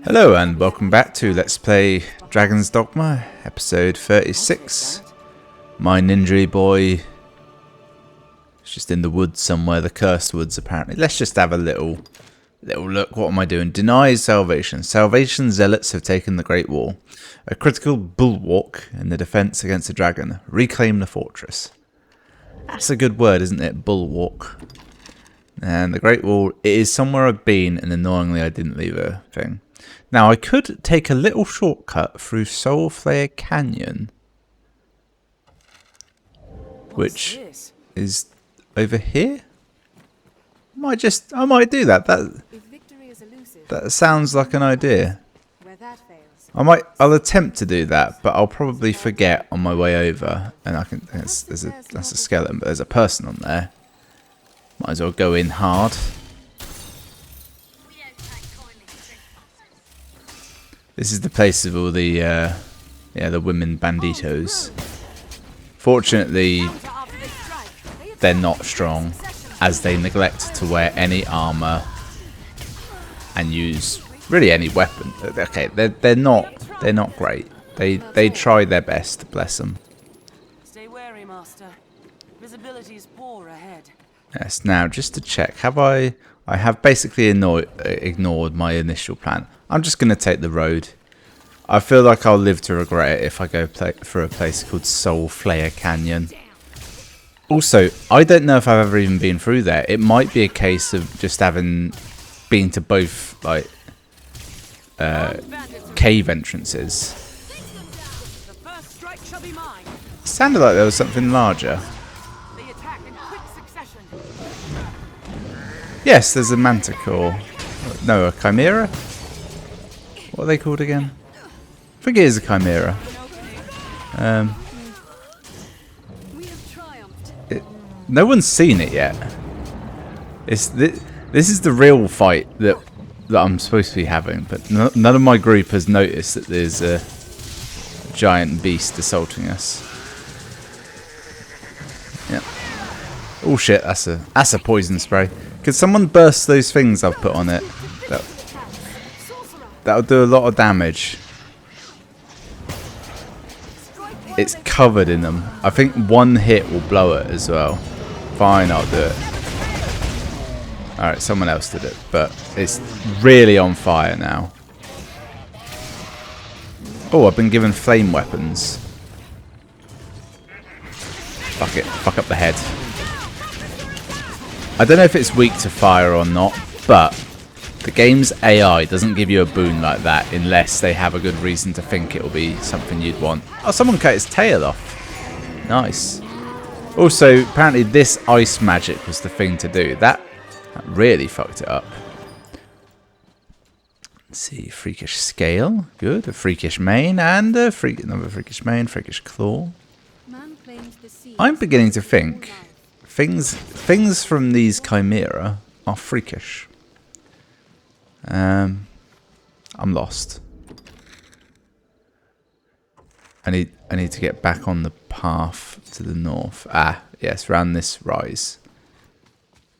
Hello and welcome back to Let's Play Dragon's Dogma, episode 36. My ninja boy is just in the woods somewhere, the cursed woods apparently. Let's just have a little look. What am I doing? Deny salvation. Salvation zealots have taken the Great Wall. A critical bulwark in the defense against the dragon. Reclaim the fortress. That's a good word, isn't it? Bulwark. And the Great Wall, it is somewhere I've been, and annoyingly I didn't leave a thing. Now, I could take a little shortcut through Soulflare Canyon, which is over here. I might do that. That sounds like an idea. I'll attempt to do that, but I'll probably forget on my way over. And I can. That's a skeleton, but there's a person on there. Might as well go in hard. This is the place of all the women banditos. Fortunately, they're not strong, as they neglect to wear any armor and use really any weapon. Okay, they're not great. They try their best, bless them. Stay wary, Master. Visibility is poor ahead. Yes. Now, just to check, I have basically ignored my initial plan. I'm just going to take the road. I feel like I'll live to regret it if I go for a place called Soulflare Canyon. Also, I don't know if I've ever even been through there. It might be a case of just having been to both cave entrances. It sounded like there was something larger. Yes, there's a manticore. No, a chimera? What are they called again? I think it is a chimera. No one's seen it yet. This is the real fight that I'm supposed to be having, but none of my group has noticed that there's a giant beast assaulting us. Yep. Oh shit! That's a poison spray. Could someone burst those things I've put on it? That'll do a lot of damage. It's covered in them. I think one hit will blow it as well. Fine, I'll do it. Alright, someone else did it, but it's really on fire now. Oh, I've been given flame weapons. Fuck it. Fuck up the head. I don't know if it's weak to fire or not, but the game's AI doesn't give you a boon like that unless they have a good reason to think it'll be something you'd want. Oh, someone cut his tail off. Nice. Also, apparently this ice magic was the thing to do. That really fucked it up. Let's see, freakish scale. Good. A freakish mane and another freakish mane, freakish claw. I'm beginning to think things from these chimera are freakish. I'm lost. I need to get back on the path to the north. Ah, yes, round this rise.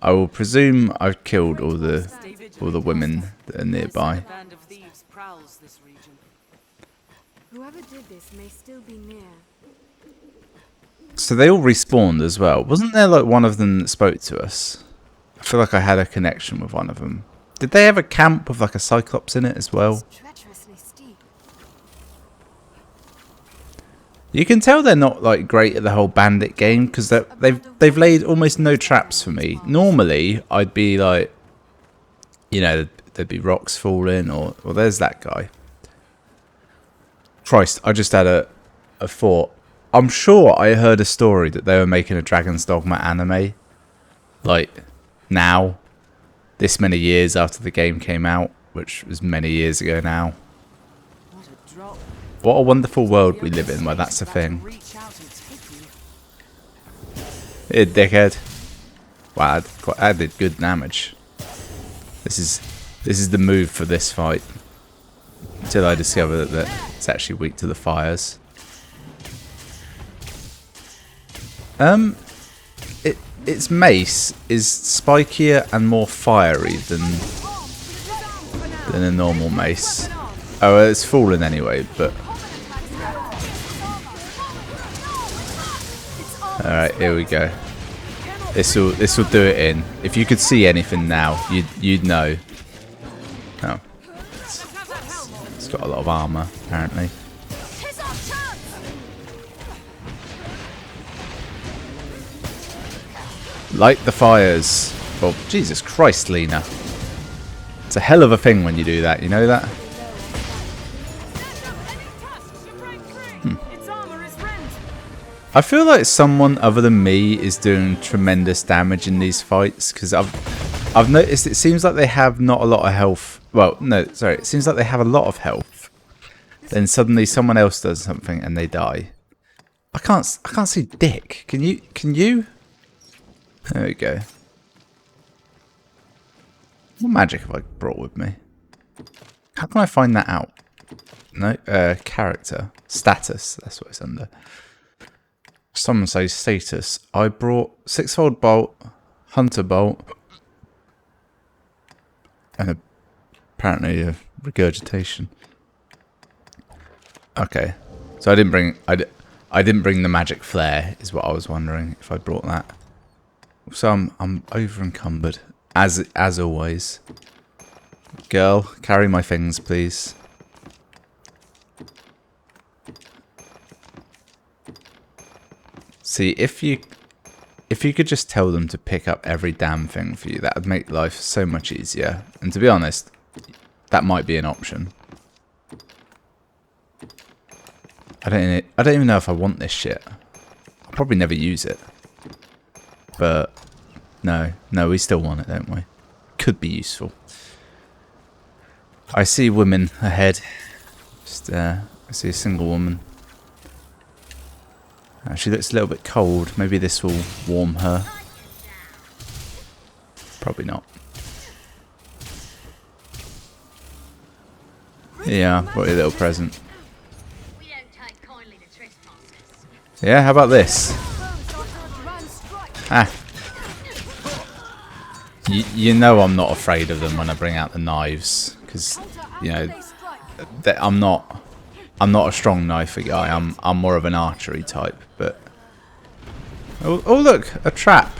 I will presume I've killed all the women that are nearby. Whoever did this may still be near. So they all respawned as well. Wasn't there like one of them that spoke to us? I feel like I had a connection with one of them. Did they have a camp with like a cyclops in it as well? You can tell they're not like great at the whole bandit game because they've laid almost no traps for me. Normally, I'd be like, you know, there'd be rocks falling or there's that guy. Christ, I just had a thought. I'm sure I heard a story that they were making a Dragon's Dogma anime, like now. This many years after the game came out, which was many years ago now. What a wonderful world we live in where that's a thing. Hey, dickhead. Wow, I did good damage. This is the move for this fight. Until I discover that it's actually weak to the fires. Its mace is spikier and more fiery than than a normal mace. Oh, well, it's fallen anyway, but... Alright, here we go. This will do it in. If you could see anything now, you'd know. Oh. It's got a lot of armour, apparently. Light the fires. Oh, Jesus Christ, Lena. It's a hell of a thing when you do that, you know that? I feel like someone other than me is doing tremendous damage in these fights, because I've noticed it seems like they have not a lot of health. Well, no, sorry, it seems like they have a lot of health. Then suddenly someone else does something and they die. I can't see dick. Can you? There we go. What magic have I brought with me? How can I find that out? No, character. Status, that's what it's under. Someone say status. I brought sixfold bolt, hunter bolt, and apparently a regurgitation. Okay, so I didn't bring the magic flare. Is what I was wondering if I brought that. So I'm over encumbered as always. Girl, carry my things, please. See, if you could just tell them to pick up every damn thing for you, that would make life so much easier. And to be honest, that might be an option. I don't even know if I want this shit. I'll probably never use it. But no, we still want it, don't we? Could be useful. I see women ahead. Just I see a single woman. She looks a little bit cold. Maybe this will warm her. Probably not. Yeah, got a little present. Yeah, how about this? Ah. You know I'm not afraid of them when I bring out the knives. Because, you know, I'm not a strong knifer guy. I'm more of an archery type. But oh look, a trap.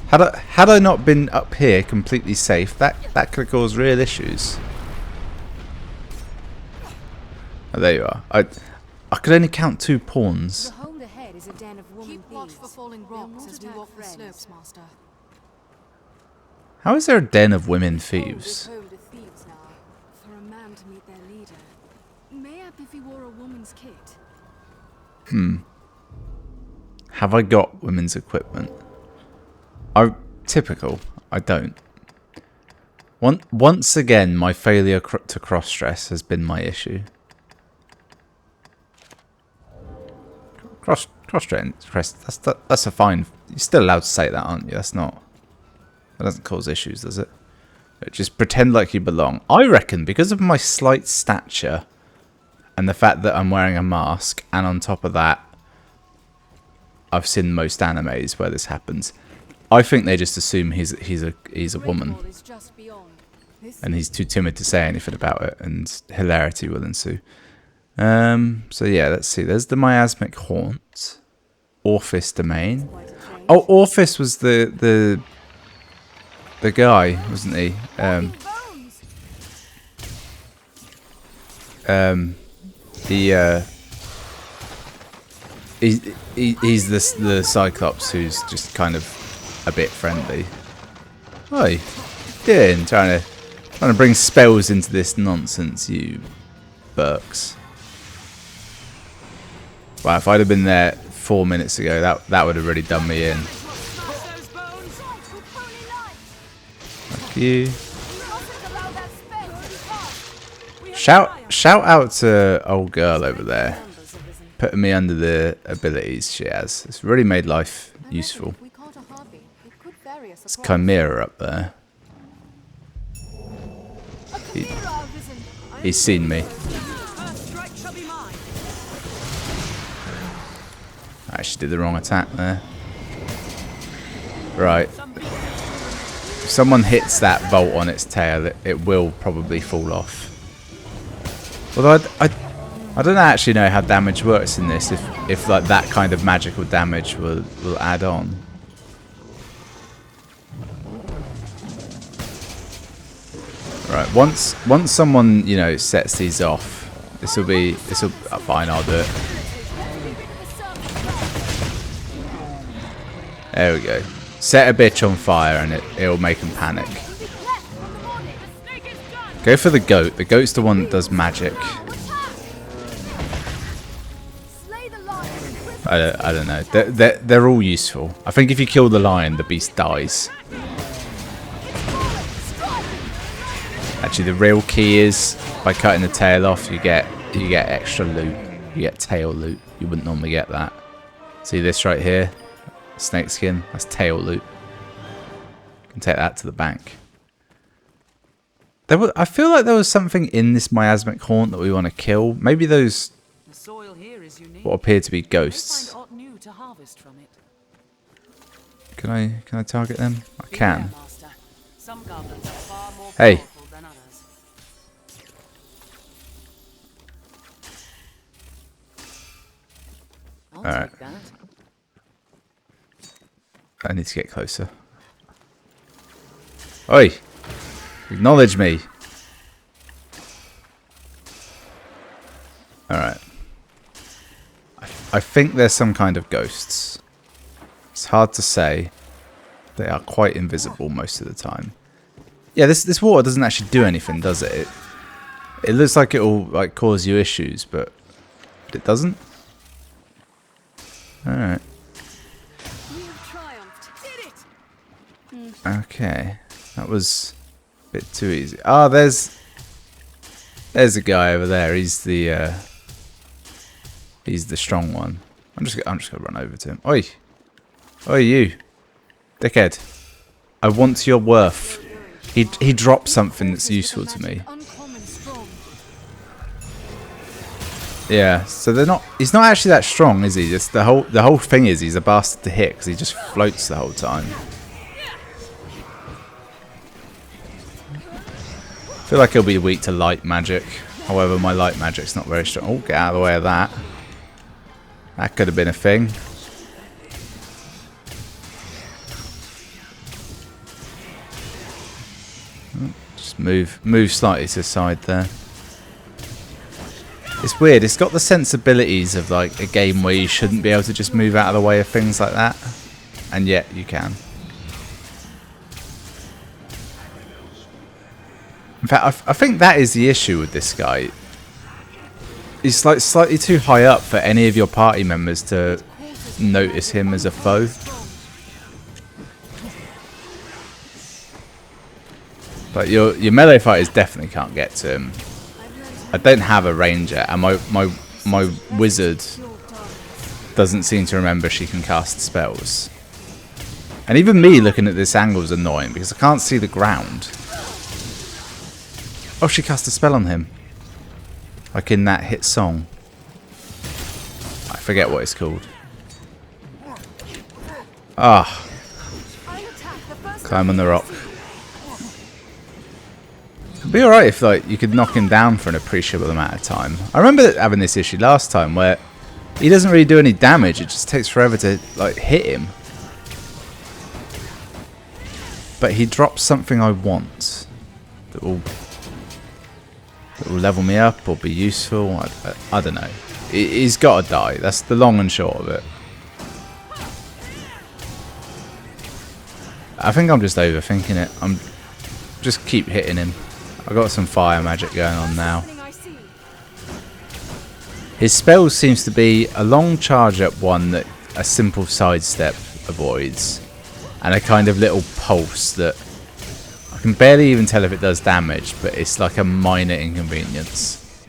Had I not been up here completely safe, that could have caused real issues. Oh, there you are. I could only count 2 pawns. The hole ahead is a den of woman Keep watch thieves. for falling rocks as we walk the slopes, Master. How is there a den of women thieves? Behold the thieves now. For a man to meet their leader. Mayhap if he wore a woman's kit. Have I got women's equipment? Typical. I don't. Once again, my failure to cross-dress has been my issue. Cross-dress, that's a fine. You're still allowed to say that, aren't you? That's not. That doesn't cause issues, does it? Just pretend like you belong. I reckon because of my slight stature and the fact that I'm wearing a mask, and on top of that, I've seen most animes where this happens. I think they just assume he's a woman, and he's too timid to say anything about it, and hilarity will ensue. So yeah, let's see. There's the miasmic haunt, Orphis domain. Oh, Orphis was the guy, wasn't he? He's the Cyclops who's just kind of a bit friendly. Oi, doing trying to bring spells into this nonsense, you Burks. Wow, if I'd have been there 4 minutes ago, that would have really done me in. Fuck you. Shout out to old girl over there, putting me under the abilities she has. It's really made life useful. It's Chimera up there. He's seen me. I actually did the wrong attack there. Right. someone hits that bolt on its tail, it will probably fall off. Although I don't actually know how damage works in this, if like that kind of magical damage will add on. Right, once someone, you know, sets these off, this'll fine, I'll do it. There we go. Set a bitch on fire and it'll make them panic. Go for the goat. The goat's the one that does magic. I don't know. They're all useful. I think if you kill the lion, the beast dies. Actually, the real key is by cutting the tail off, you get extra loot. You get tail loot. You wouldn't normally get that. See this right here? Snake skin. That's tail loot. You can take that to the bank. I feel like there was something in this miasmic haunt that we want to kill. Maybe those what appear to be ghosts. Can I target them? I can. Hey. Alright. I need to get closer. Oi! Acknowledge me! Alright. I think there's some kind of ghosts. It's hard to say. They are quite invisible most of the time. Yeah, this water doesn't actually do anything, does it? It looks like it will like cause you issues, but it doesn't. Alright. Okay. That was a bit too easy. Oh, there's a guy over there. He's the strong one. I'm just gonna run over to him. Oi! Oi, you! Dickhead. I want your worth. He dropped something that's useful to me. Yeah, so he's not actually that strong, is he? Just the whole thing is he's a bastard to hit because he just floats the whole time. I feel like he'll be weak to light magic. However, my light magic's not very strong. Oh, get out of the way of that. That could have been a thing. Just move slightly to the side there. It's weird. It's got the sensibilities of like a game where you shouldn't be able to just move out of the way of things like that, and yet you can. In fact, I think that is the issue with this guy. He's like slightly too high up for any of your party members to notice him as a foe. But your melee fighters definitely can't get to him. I don't have a ranger, and my wizard doesn't seem to remember she can cast spells. And even me looking at this angle is annoying because I can't see the ground. Oh, she cast a spell on him. Like in that hit song. I forget what it's called. Ah. Climb on the rock. It'd be alright if like you could knock him down for an appreciable amount of time. I remember having this issue last time where he doesn't really do any damage. It just takes forever to like hit him. But he drops something I want that will level me up or be useful. I don't know. He's got to die. That's the long and short of it. I think I'm just overthinking it. I'm just keep hitting him. I've got some fire magic going on now. His spell seems to be a long charge up one that a simple sidestep avoids, and a kind of little pulse that I can barely even tell if it does damage, but it's like a minor inconvenience.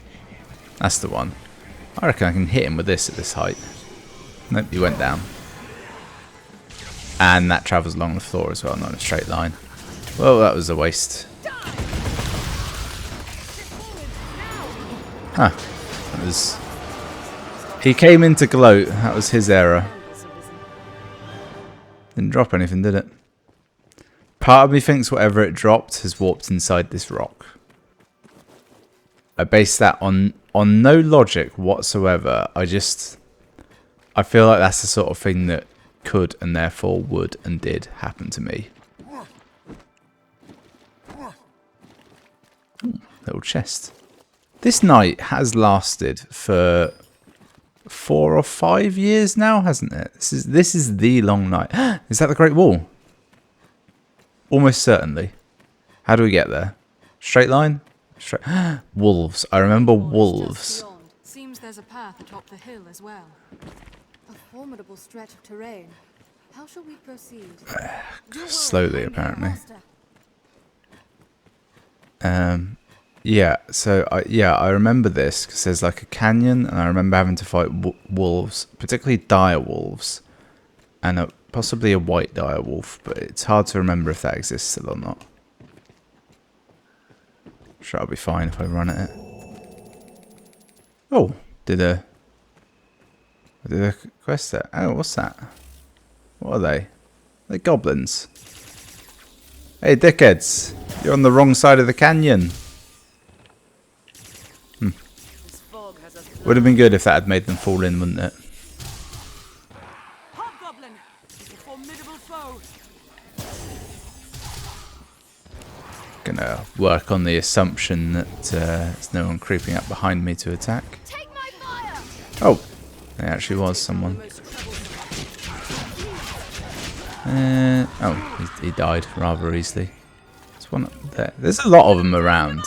That's the one. I reckon I can hit him with this at this height. Nope, he went down. And that travels along the floor as well, not in a straight line. Well, that was a waste. Huh. That was... He came in to gloat. That was his error. Didn't drop anything, did it? Part of me thinks whatever it dropped has warped inside this rock. I base that on no logic whatsoever. I feel like that's the sort of thing that could and therefore would and did happen to me. Little chest. This night has lasted for 4 or 5 years now, hasn't it? This is the long night. Is that the Great Wall? Almost certainly. How do we get there? Straight line? Straight. Wolves. I remember wolves. Seems there's a path atop the hill as well. A formidable stretch of terrain. How shall we proceed? Slowly, apparently. Yeah, so I remember this because there's like a canyon, and I remember having to fight wolves, particularly dire wolves, and possibly a white dire wolf, but it's hard to remember if that exists still or not. Sure, I'll be fine if I run at it. Oh, did a quest there? Oh, what's that? What are they? They're goblins. Hey, dickheads! You're on the wrong side of the canyon. Would have been good if that had made them fall in, wouldn't it? Hobgoblin is a formidable foe. Gonna work on the assumption that there's no one creeping up behind me to attack. Take my fire! Oh, there actually was someone. Oh, he died rather easily. There's one up there. There's a lot of them around.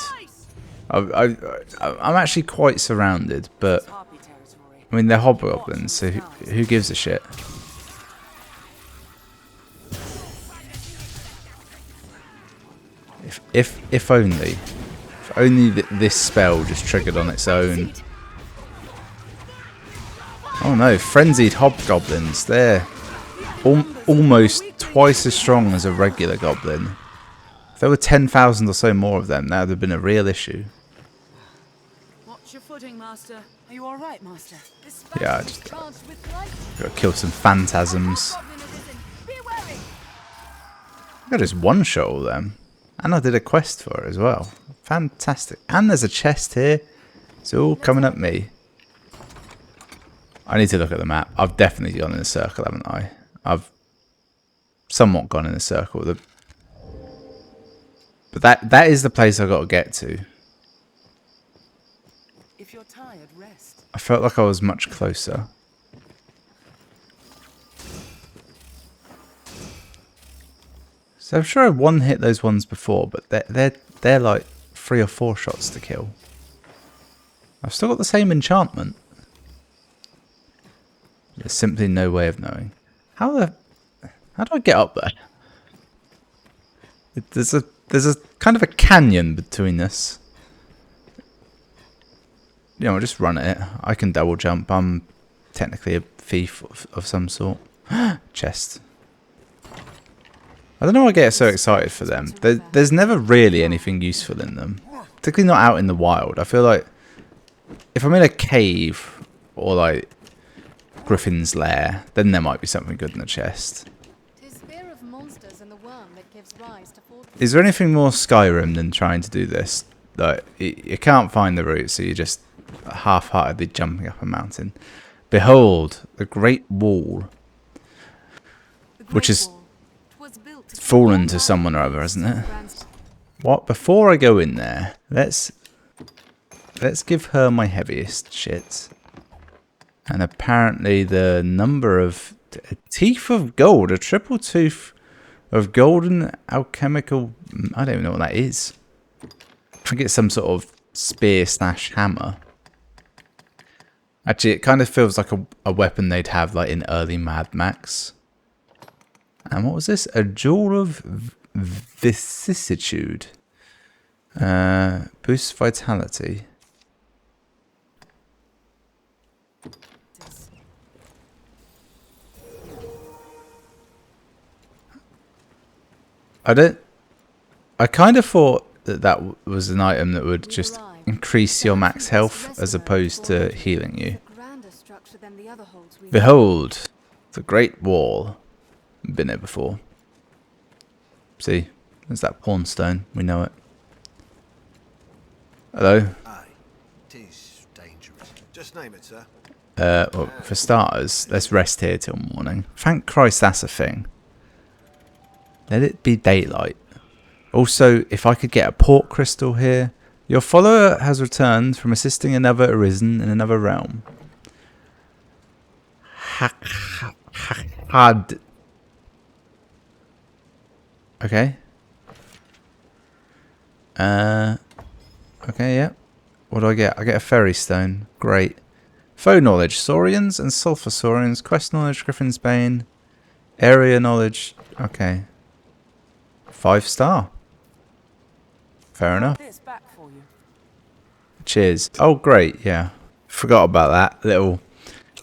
I'm actually quite surrounded, but I mean they're hobgoblins, so who gives a shit? If only this spell just triggered on its own. Oh no, frenzied hobgoblins! They're almost twice as strong as a regular goblin. If there were 10,000 or so more of them, that would have been a real issue. Watch your footing, Master. Are you all right, Master? Yeah, I just gotta kill some phantasms. I just one-shot all them. And I did a quest for it as well. Fantastic. And there's a chest here. It's all coming at me. I need to look at the map. I've definitely gone in a circle, haven't I? I've somewhat gone in a circle. But that is the place I got to get to. If you're tired, rest. I felt like I was much closer. So I'm sure I one-hit those ones before, but they're like 3 or 4 shots to kill. I've still got the same enchantment. There's simply no way of knowing. How do I get up there? There's a kind of a canyon between us. You know, I'll just run at it. I can double jump. I'm technically a thief of some sort. Chest. I don't know why I get so excited for them. There's never really anything useful in them. Particularly not out in the wild. I feel like if I'm in a cave or like Griffin's lair, then there might be something good in the chest. Is there anything more Skyrim than trying to do this? Like, you can't find the route, so you're just half-heartedly jumping up a mountain. Behold, the Great Wall. Which is fallen to someone or other, hasn't it? What? Before I go in there, let's give her my heaviest shit. And apparently the number of teeth of gold, a triple tooth of golden alchemical. I don't even know what that is. I think it's some sort of spear / hammer. Actually, it kind of feels like a weapon they'd have like in early Mad Max. And what was this? A jewel of vicissitude. Boosts vitality. I kind of thought that was an item that would just increase your max health as opposed to healing you. Behold, the Great Wall. Been there before. See, there's that pawn stone. We know it. Hello. Aye, 'tis dangerous. Just name it, sir. Well, for starters, let's rest here till morning. Thank Christ that's a thing. Let it be daylight. Also, if I could get a port crystal here. Your follower has returned from assisting another Arisen in another realm. Had. Okay. Okay, yeah. What do I get? I get a fairy stone. Great. Foe knowledge, Saurians and Sulphur Saurians. Quest knowledge, Griffin's Bane. Area knowledge. Okay. 5-star. Fair enough. This back for you. Cheers. Oh, great. Yeah. Forgot about that.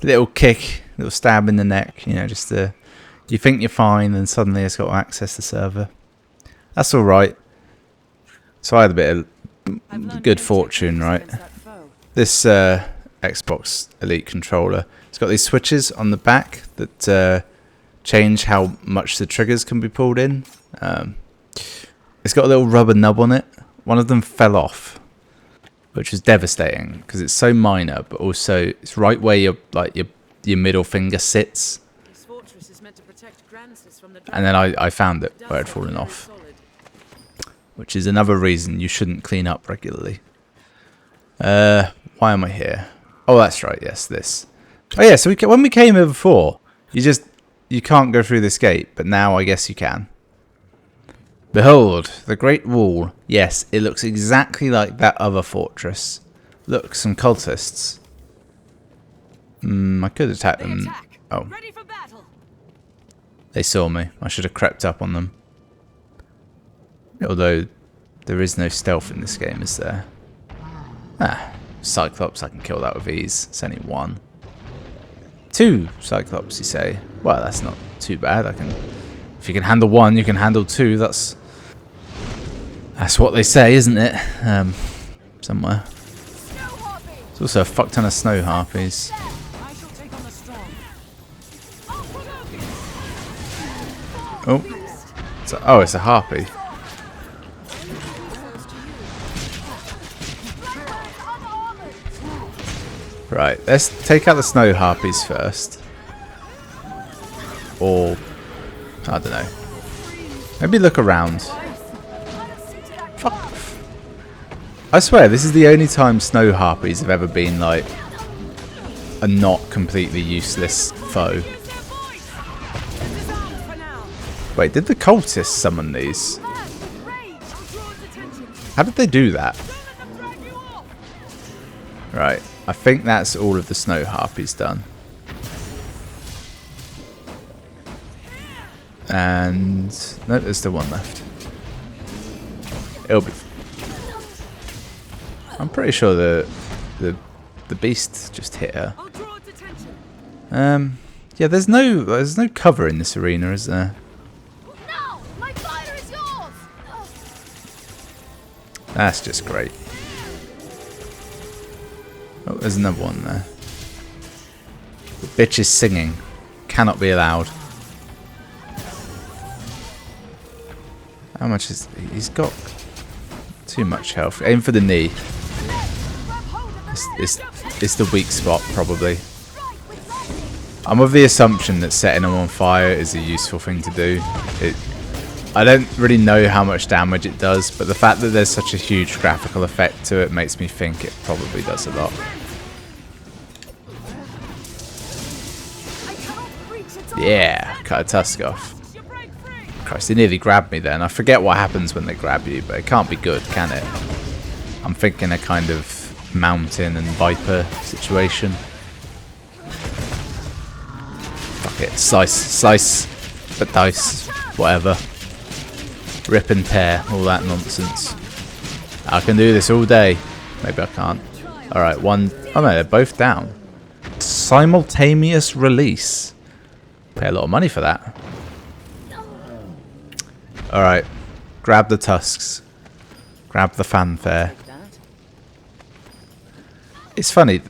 Little kick, little stab in the neck. You know, just you think you're fine, and suddenly it's got to access the server. That's all right. So I had a bit of good fortune, right? This Xbox Elite controller. It's got these switches on the back that change how much the triggers can be pulled in. It's got a little rubber nub on it. One of them fell off, which was devastating because it's so minor, but also it's right where your middle finger sits. This fortress is meant to protect Grancis from the And then I found it where it had fallen off, which is another reason you shouldn't clean up regularly. Why am I here? Oh, that's right. Yes, this. Oh yeah. So when we came here before, you can't go through this gate, but now I guess you can. Behold, the Great Wall. Yes, it looks exactly like that other fortress. Look, some cultists. I could attack them. Oh, Ready for battle. they saw me. I should have crept up on them. Although, there is no stealth in this game, is there? Ah, Cyclops, I can kill that with ease. It's only 1. 2 Cyclops, you say? Well, that's not too bad. If you can handle 1, you can handle 2. That's what they say, isn't it? Somewhere. There's also a fuck ton of snow harpies. I shall take on the strong. Oh, it's a harpy. Right, let's take out the snow harpies first. Or, I don't know. Maybe look around. Fuck off. I swear, this is the only time snow harpies have ever been, like, a not completely useless foe. Wait, did the cultists summon these? How did they do that? Right, I think that's all of the snow harpies done. And no, there's still one left. It'll be. I'm pretty sure the beast just hit her. Yeah, there's no cover in this arena, is there? No! My fire is yours! That's just great. Oh, there's another one there. The bitch is singing. Cannot be allowed. How much is... He's got too much health. Aim for the knee. It's the weak spot, probably. I'm of the assumption that setting him on fire is a useful thing to do. I don't really know how much damage it does, but the fact that there's such a huge graphical effect to it makes me think it probably does a lot. Yeah, cut a tusk off. Christ, they nearly grabbed me then. I forget what happens when they grab you, but it can't be good, can it? I'm thinking a kind of mountain and viper situation. Fuck it, slice, but dice, whatever. Rip and tear, all that nonsense. I can do this all day. Maybe I can't. Alright, one... Oh no, they're both down. Simultaneous release. Pay a lot of money for that. Alright, grab the tusks. Grab the fanfare. It's funny,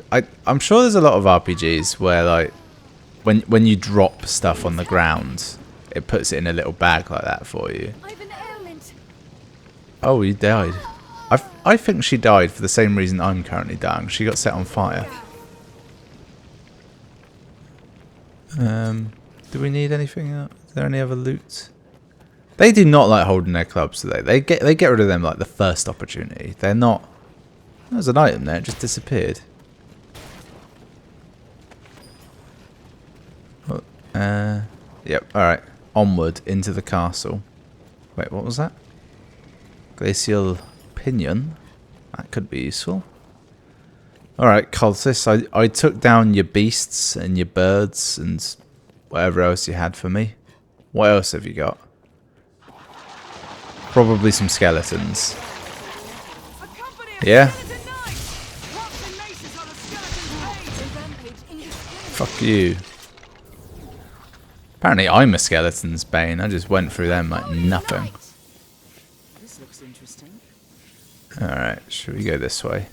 I'm sure there's a lot of RPGs where, like, when you drop stuff on the ground, it puts it in a little bag like that for you. Oh, he died. I think she died for the same reason I'm currently dying. She got set on fire. Do we need anything else? Is there any other loot? They do not like holding their clubs, do they? They get rid of them like the first opportunity. They're not. There's an item there. It just disappeared. Yep. All right. Onward into the castle. Wait, what was that? Glacial pinion. That could be useful. All right, cultists. I took down your beasts and your birds and whatever else you had for me. What else have you got? Probably some skeletons. Yeah? Fuck you. Apparently I'm a skeleton's bane. I just went through them like nothing. This looks interesting. Alright, should we go this way?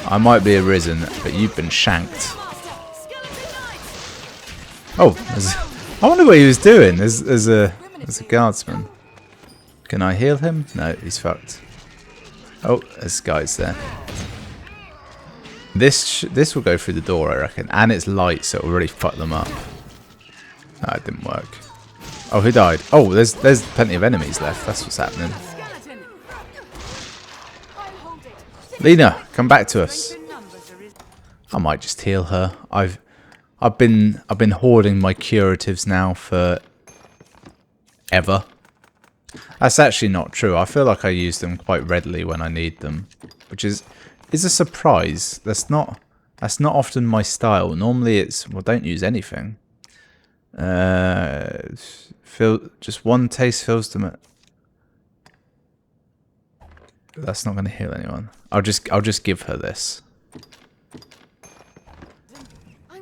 I might be Arisen, but you've been shanked. Oh, I wonder what he was doing as a guardsman. Can I heal him? No, he's fucked. Oh, there's guys there. This will go through the door, I reckon, and it's light, so it'll really fuck them up. No, it didn't work. Oh, who died? Oh, there's plenty of enemies left. That's what's happening. Lena, come back to us. I might just heal her. I've been hoarding my curatives now for ever. That's actually not true. I feel like I use them quite readily when I need them, which is a surprise. That's not often my style. Normally it's, well, don't use anything. Just one taste fills them. That's not going to heal anyone. I'll just give her this.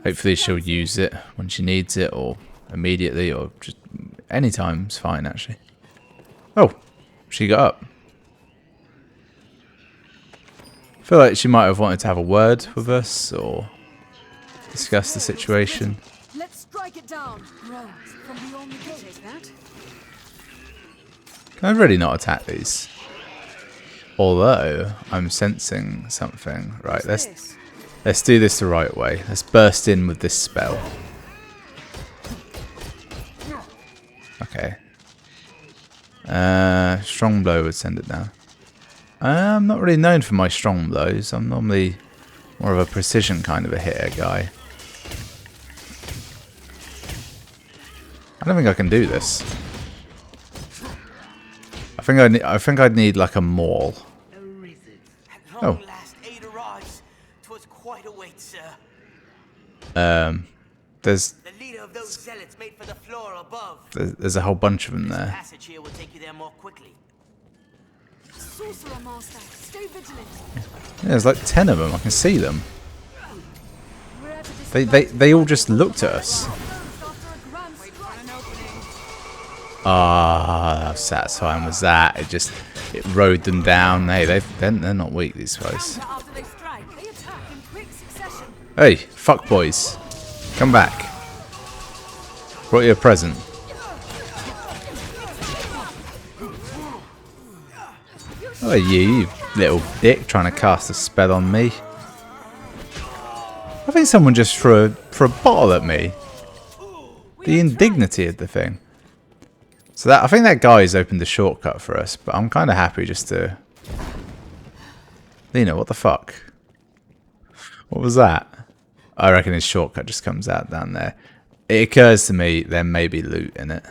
Hopefully she'll use it when she needs it, or immediately, or just anytime is fine actually. Oh, she got up. I feel like she might have wanted to have a word with us or discuss the situation. Let's strike it down. From beyond the gate, that? Can I really not attack these? Although I'm sensing something. Right, let's do this the right way. Let's burst in with this spell. Okay. Strong blow would send it down. I'm not really known for my strong blows. I'm normally more of a precision kind of a hitter guy. I don't think I can do this. I think I'd need like a maul. Oh. There's the leader of those zealots made for the floor above. There's a whole bunch of them there. Passage here will take you there more quickly. Sorcerer Master, stay vigilant. Yeah, there's like 10 of them. I can see them. They all just looked at us. Ah, how satisfying was that? It rode them down. Hey, they're not weak, these guys. Hey, fuck boys, come back. Brought you a present. Oh, you little dick, trying to cast a spell on me. I think someone just threw a bottle at me. The indignity of the thing. So I think that guy's opened a shortcut for us, but I'm kind of happy just to... Lena, what the fuck? What was that? I reckon his shortcut just comes out down there. It occurs to me there may be loot in it.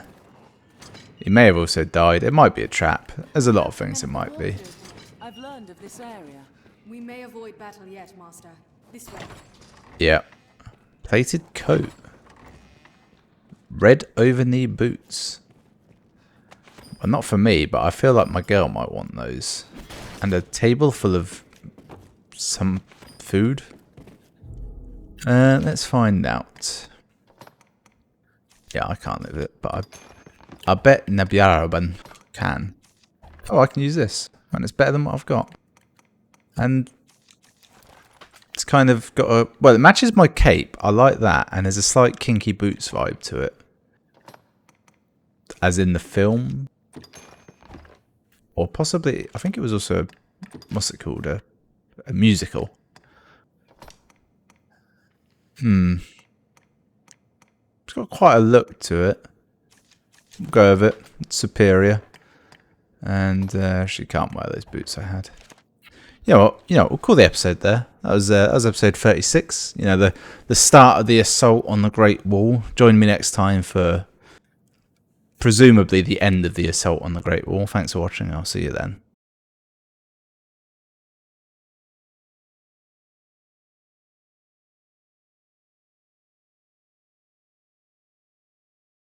He may have also died. It might be a trap. There's a lot of things it might be. I've learned of this area. We may avoid battle yet, Master. This way. Yeah. Plated coat. Red over-knee boots. Well, not for me, but I feel like my girl might want those. And a table full of some food. Let's find out. Yeah, I can't live it, but I bet Nabyaraban can. Oh, I can use this. And it's better than what I've got. And it's kind of got a... Well, it matches my cape. I like that. And there's a slight kinky boots vibe to it. as in the film, or possibly I think it was also what's it called, a musical. It's got quite a look to it. Go with it. It's superior. And she can't wear those boots I had. We'll call the episode there. That was episode 36. You know, the start of the assault on the Great Wall. Join me next time for presumably the end of the assault on the Great Wall. Thanks for watching. I'll see you then.